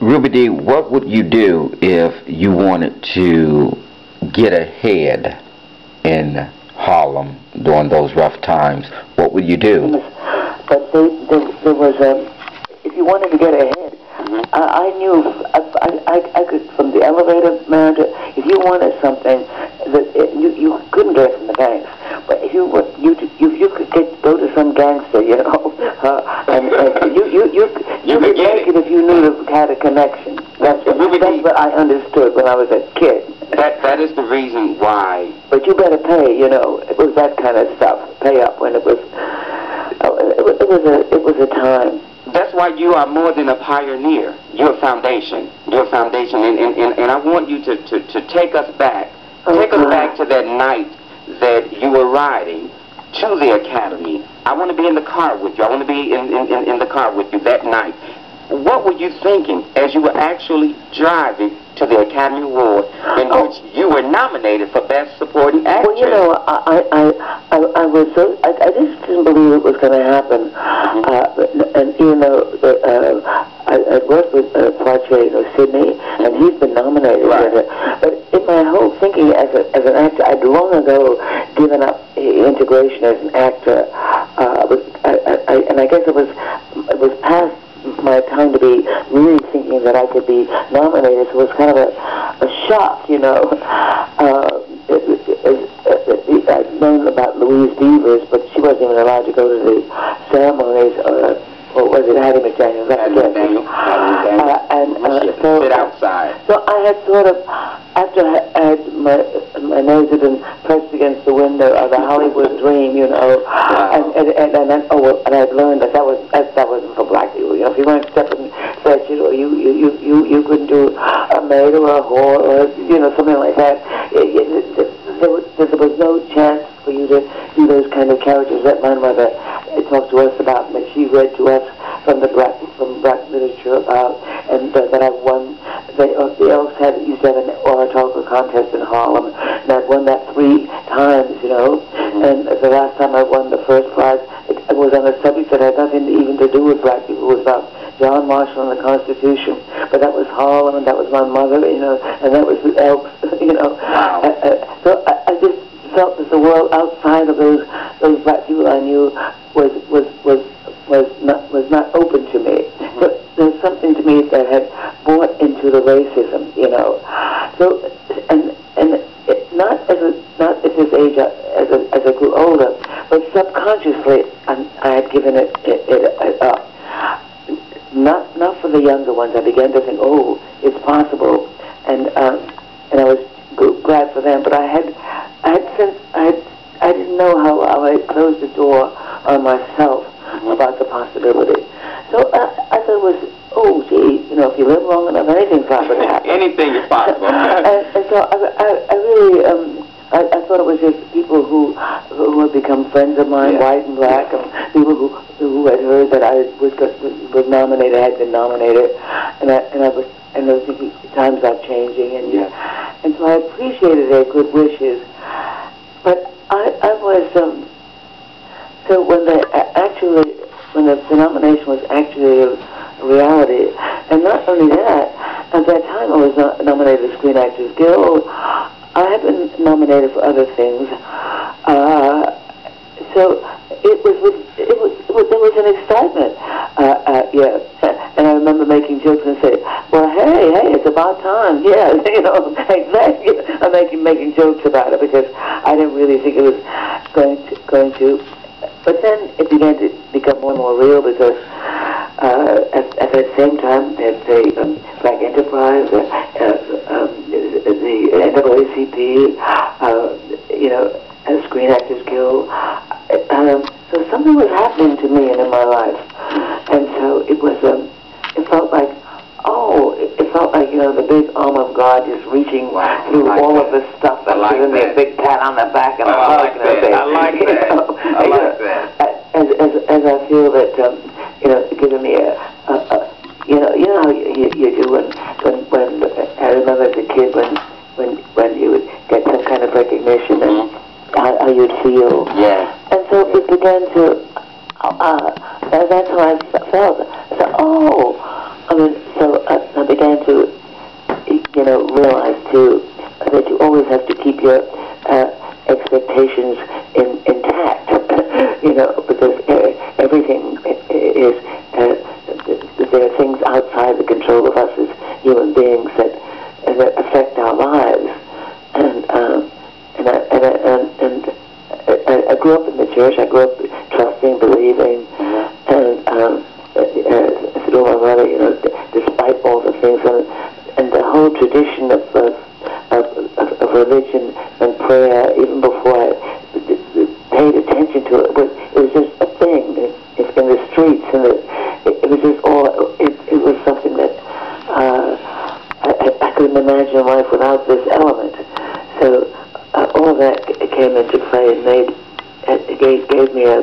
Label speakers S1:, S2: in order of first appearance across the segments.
S1: Ruby D, what would you do if you wanted to get ahead in Harlem during those rough times? What would you do?
S2: But there was a, if you wanted to get ahead, I knew I could, from the elevator manager, if you wanted something, you couldn't get it from the gangs. But if you could go to some gangster, you know, and you could make it if you knew that had a connection. That's what I understood when I was a kid.
S3: That is the reason why.
S2: But you better pay, you know. It was that kind of stuff. Pay up when it was. It was a time.
S3: That's why you are more than a pioneer. You're a foundation. You're a foundation, and I want you to take us back. Take us back to that night that you were riding to the academy. I want to be in the car with you. I want to be in the car with you that night. What were you thinking as you were actually driving to the Academy Award, in which you were nominated for Best Supporting Actress?
S2: Well, you know, I was so, I just didn't believe it was going to happen. And you know, I worked with Poitier, you know, Sydney, and he's been nominated.
S3: Right.
S2: But in my whole thinking as an actor, I'd long ago given up integration as an actor, and I guess it was past my time to be really thinking that I could be nominated, so it was kind of a shock, you know. I'd known about Louise Beavers, but she wasn't even allowed to go to the ceremonies, or was it Hattie McDaniel?
S3: So sit outside.
S2: So I had sort of, after I had my nose had been pressed against the window of the Hollywood dream, you know, and I'd learned that that wasn't for black people. You know, if you weren't stepping fetches, or you couldn't do a maid or a whore or you know something like that. There was no chance for you to do those kind of characters that my mother talked to us about, and that she read to us from black literature about, and that I won. The Elks used to have an oratorical contest in Harlem, and I'd won that 3 times, you know. And the last time I won the first prize, it was on a subject that had nothing even to do with black people. It was about John Marshall and the Constitution. But that was Harlem, and that was my mother, you know, and that was the Elks, you know. So I just felt that the world outside of those black people I knew was not open to me. But there's something to me that had bought into the racism, you know. So and not at this age as I grew older, but subconsciously I had given it up. Not for the younger ones. I began to think, oh, it's possible, and I was glad for them. But I didn't know how I closed the door on myself about the possibility. So I thought it was, oh, gee, you know, if you live long enough, anything's possible to happen.
S3: Anything is possible.
S2: and so I really, I thought it was just people who had become friends of mine, white and black, and people who had heard that I was nominated, had been nominated, and I was thinking times are changing, and so I appreciated their good wishes, but I was so when the nomination was actually a reality, and not only that, at that time I was nominated for Screen Actors Guild. I had been nominated for other things, so there was an excitement, and I remember making jokes and say, well, hey, it's about time, you know, exactly. I'm making jokes about it because I didn't really think it was going to, but then it began to become more and more real because at that same time, there's the Black Enterprise, the NAACP, you know, and Screen Actors Guild. So something was happening to me and in my life, and so it was. It felt like, you know, the big arm of God just reaching through all of this stuff and giving me a big pat on the back and a hug and everything.
S3: I like that. I like that.
S2: As I feel that, you know, giving me you know how you do when I remember as a kid when you would get some kind of recognition and how you'd feel.
S3: Yeah.
S2: And so it began to, that's how I felt. I said, oh, I mean, so I began realize too that you always have to keep your expectations intact, you know, because everything is, there are things outside the control of us as human beings that affect our lives. And I grew up in the church. I grew up trusting, believing, and through my mother, you know, despite all the things, and the whole tradition of religion and prayer, even before I paid attention to it, it was just a thing. It's in the streets, and it was just all. It was something that I couldn't imagine life without this element. So all that came into play and gave me a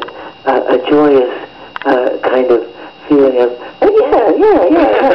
S2: joyous kind of feeling of, yeah,